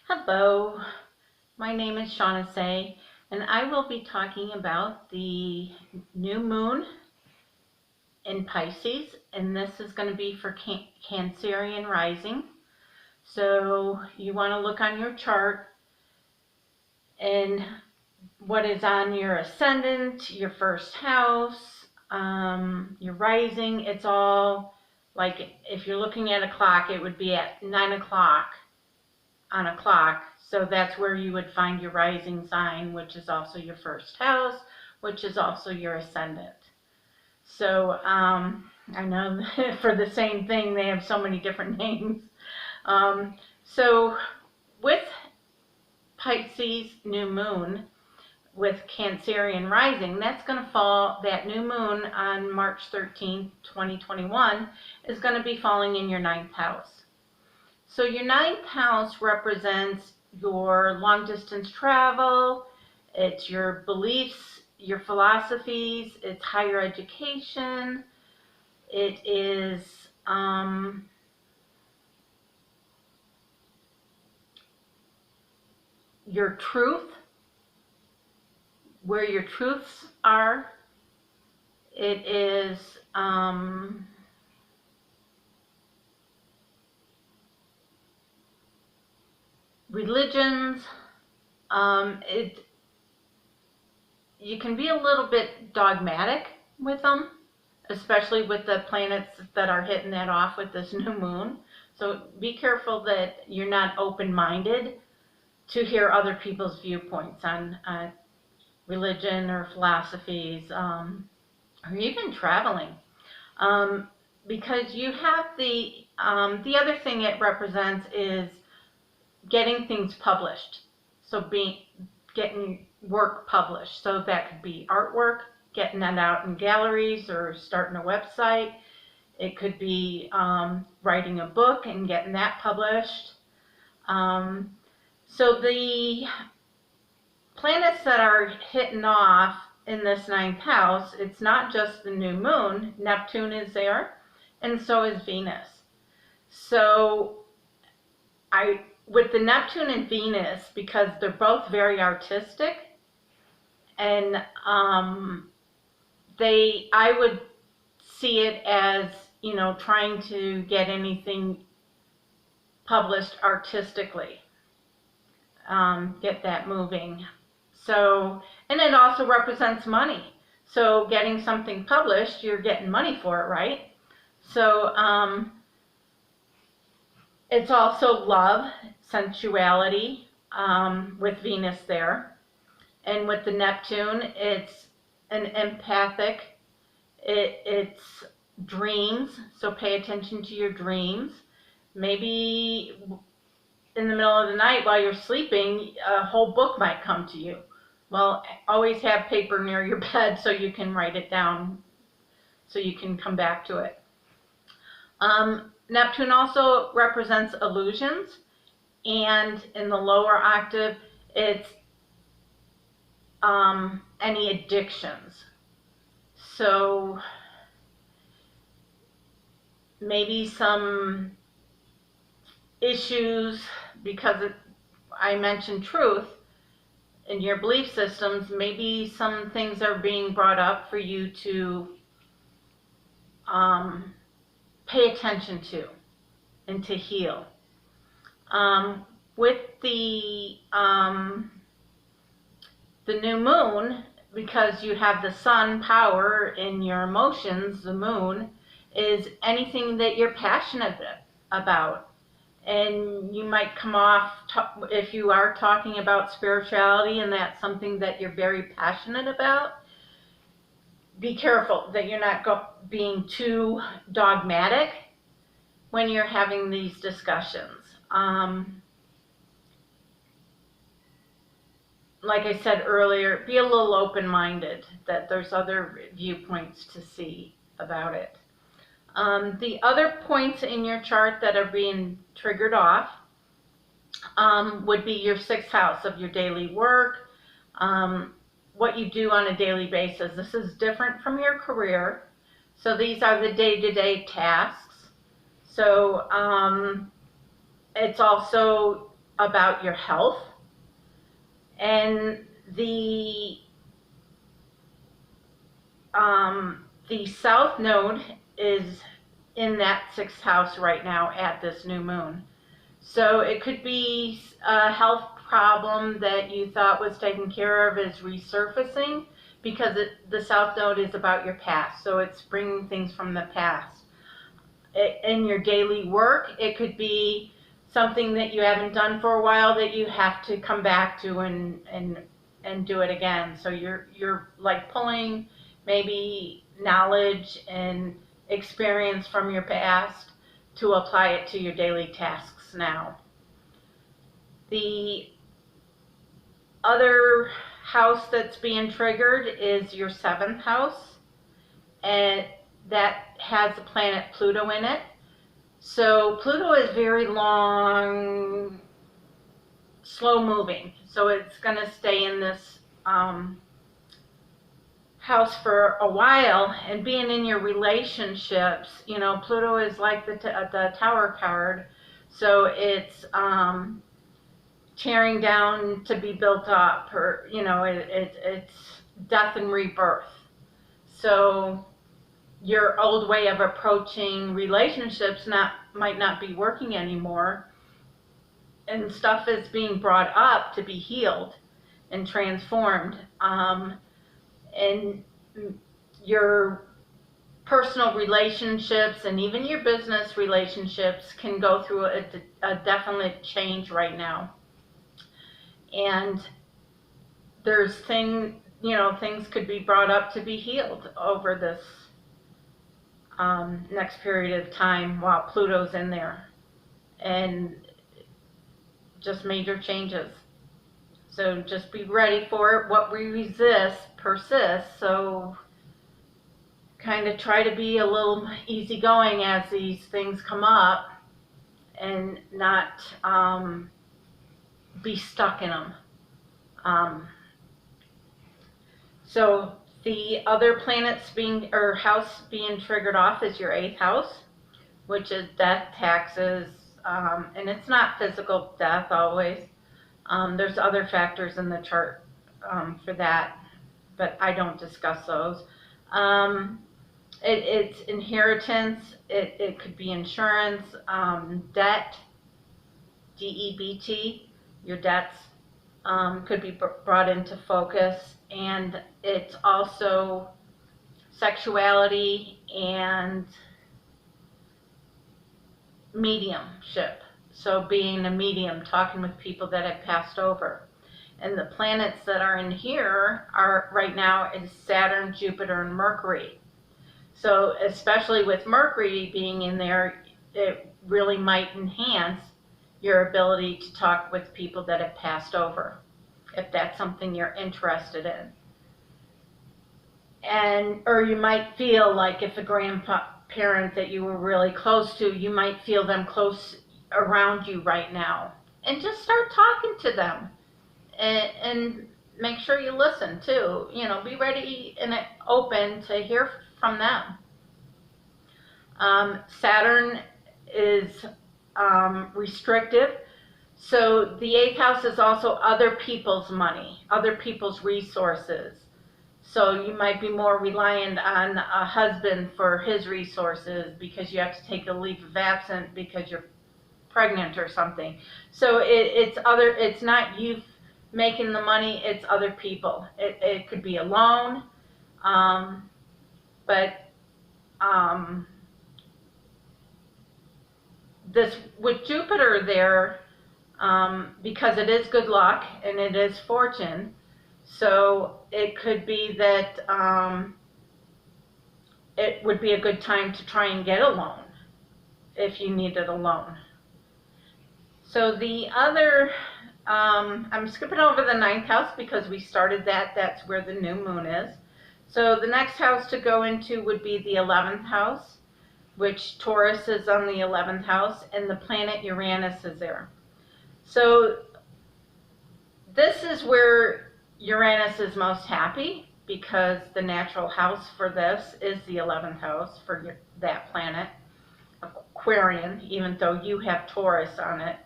Hello, my name is Shauna Say, and I will be talking about the new moon in Pisces, and this is going to be for Cancerian rising. So you want to look on your chart and what is on your ascendant, your first house, your rising. It's all like if you're looking at a clock, it would be at 9 o'clock on a clock. So that's where you would find your rising sign, which is also your first house, which is also your ascendant. So I know for the same thing, they have so many different names. So with Pisces new moon, with Cancerian rising, that's going to fall, that new moon on March 13th, 2021, is going to be falling in your ninth house. So your ninth house represents your long distance travel, it's your beliefs, your philosophies, it's higher education, it is your truth, where your truths are. It is religions. You can be a little bit dogmatic with them, especially with the planets that are hitting that off with this new moon. So be careful that you're not open-minded to hear other people's viewpoints on religion or philosophies, or even traveling. Because you have the other thing it represents is getting things published. So getting work published. So that could be artwork, getting that out in galleries or starting a website. It could be writing a book and getting that published. So the planets that are hitting off in this ninth house, it's not just the new moon. Neptune is there, and so is Venus. So with the Neptune and Venus, because they're both very artistic, and I would see it as, trying to get anything published artistically, get that moving. So, and it also represents money. So getting something published, you're getting money for it, right? So it's also love, sensuality, with Venus there. And with the Neptune, it's an empathic, it's dreams, so pay attention to your dreams. Maybe in the middle of the night while you're sleeping, a whole book might come to you. Well, always have paper near your bed so you can write it down, so you can come back to it. Neptune also represents illusions, and in the lower octave, it's any addictions. So maybe some issues, because I mentioned truth in your belief systems, maybe some things are being brought up for you to pay attention to and to heal. With the new moon, because you have the sun power in your emotions, the moon is anything that you're passionate about. And you might come off, if you are talking about spirituality and that's something that you're very passionate about, be careful that you're not being too dogmatic when you're having these discussions. Like I said earlier, be a little open-minded, that there's other viewpoints to see about it. The other points in your chart that are being triggered off would be your sixth house of your daily work, what you do on a daily basis. This is different from your career. So these are the day-to-day tasks. So it's also about your health. And the south node is in that sixth house right now at this new moon. So it could be a health problem that you thought was taken care of is resurfacing, because the south node is about your past. So it's bringing things from the past. In your daily work, it could be something that you haven't done for a while that you have to come back to and do it again. So you're like pulling maybe knowledge and experience from your past to apply it to your daily tasks now. The other house that's being triggered is your seventh house, and that has the planet Pluto in it. So Pluto is very long, slow moving. So it's going to stay in this house for a while, and being in your relationships, you know, Pluto is like the Tower card. So it's tearing down to be built up, or, you know, it's death and rebirth. So your old way of approaching relationships might not be working anymore, and stuff is being brought up to be healed and transformed. And your personal relationships and even your business relationships can go through a definite change right now. And there's things could be brought up to be healed over this next period of time while Pluto's in there, and just major changes. So just be ready for it. What we resist persists. So kind of try to be a little easygoing as these things come up, and not be stuck in them. So the other planets house being triggered off is your eighth house, which is death, taxes, and it's not physical death always. There's other factors in the chart for that, but I don't discuss those. It's inheritance. It could be insurance, debt, DEBT. Your debts could be brought into focus, and it's also sexuality and mediumship. So being a medium, talking with people that have passed over. And the planets that are in here are right now is Saturn, Jupiter, and Mercury. So especially with Mercury being in there, it really might enhance your ability to talk with people that have passed over, if that's something you're interested in. Or you might feel like if a grandparent that you were really close to, you might feel them close around you right now. And just start talking to them. And make sure you listen too. You know, be ready and open to hear from them. Saturn is restrictive. So the eighth house is also other people's money, other people's resources. So you might be more reliant on a husband for his resources because you have to take a leave of absence because you're pregnant or something. So it's not you making the money, it's other people. It could be a loan, but this with Jupiter there, because it is good luck and it is fortune, so it could be that it would be a good time to try and get a loan if you needed a loan. So the other, I'm skipping over the ninth house because we started that. That's where the new moon is. So the next house to go into would be the 11th house, which Taurus is on the 11th house, and the planet Uranus is there. So this is where Uranus is most happy, because the natural house for this is the 11th house for that planet, Aquarian, even though you have Taurus on it.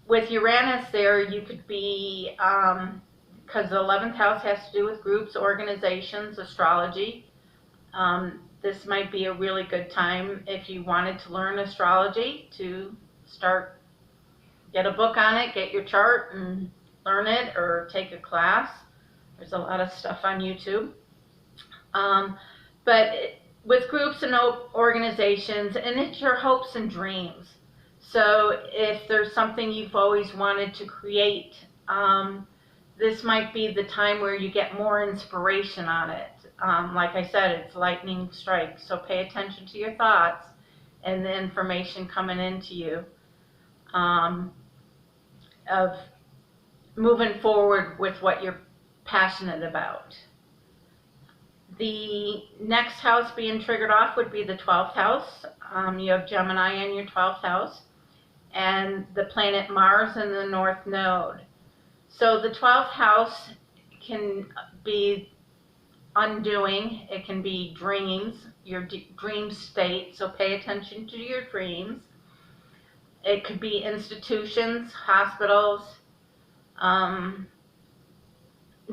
With Uranus there, you could be, because the 11th house has to do with groups, organizations, astrology. This might be a really good time if you wanted to learn astrology to start, get a book on it, get your chart and learn it, or take a class. There's a lot of stuff on YouTube. But with groups and organizations, and it's your hopes and dreams. So if there's something you've always wanted to create, this might be the time where you get more inspiration on it. Like I said, it's lightning strikes, so pay attention to your thoughts and the information coming into you, of moving forward with what you're passionate about. The next house being triggered off would be the 12th house. You have Gemini in your 12th house, and the planet Mars in the North Node. So the 12th house can be undoing, it can be dreams, your dream state, so pay attention to your dreams. It could be institutions, hospitals,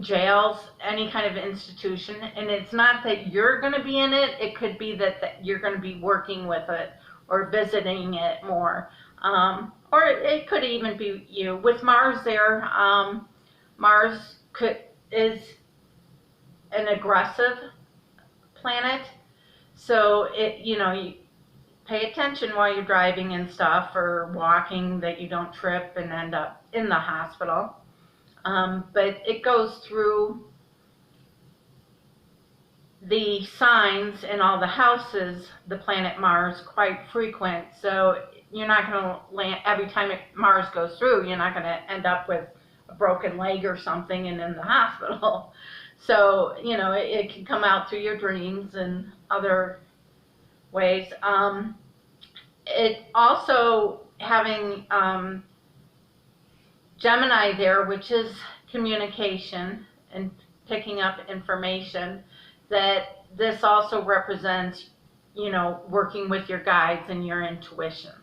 jails, any kind of institution. And it's not that you're going to be in it, it could be that you're going to be working with it or visiting it more. Or it could even be you. With Mars there, Mars is an aggressive planet, so you pay attention while you're driving and stuff, or walking, that you don't trip and end up in the hospital. But it goes through the signs in all the houses, the planet Mars, quite frequent. So you're not going to land, every time Mars goes through, you're not going to end up with a broken leg or something and in the hospital. So, it can come out through your dreams and other ways. It also having Gemini there, which is communication and picking up information, that this also represents, working with your guides and your intuition.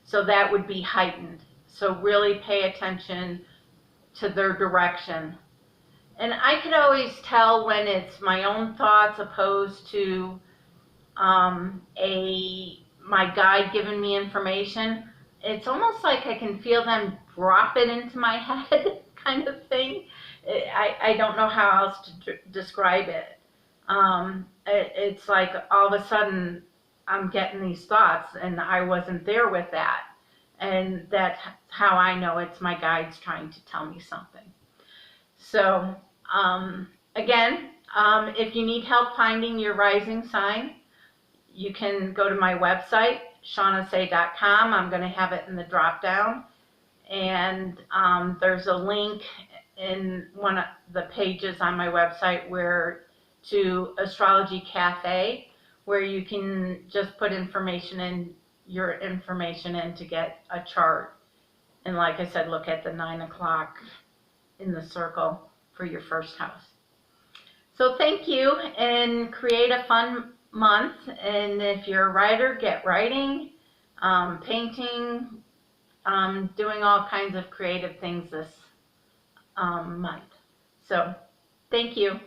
So that would be heightened. So really pay attention to their direction. And I could always tell when it's my own thoughts opposed to my guide giving me information. It's almost like I can feel them drop it into my head kind of thing. I don't know how else to describe it. It's like all of a sudden I'm getting these thoughts and I wasn't there with that. And that's how I know it's my guides trying to tell me something. So, again, if you need help finding your rising sign, you can go to my website, shawnasay.com. I'm going to have it in the drop down. And there's a link in one of the pages on my website to Astrology Cafe, where you can just put your information in to get a chart. And like I said, look at the 9 o'clock in the circle for your first house. So thank you, and create a fun month. And if you're a writer, get writing, painting, doing all kinds of creative things this month. So thank you.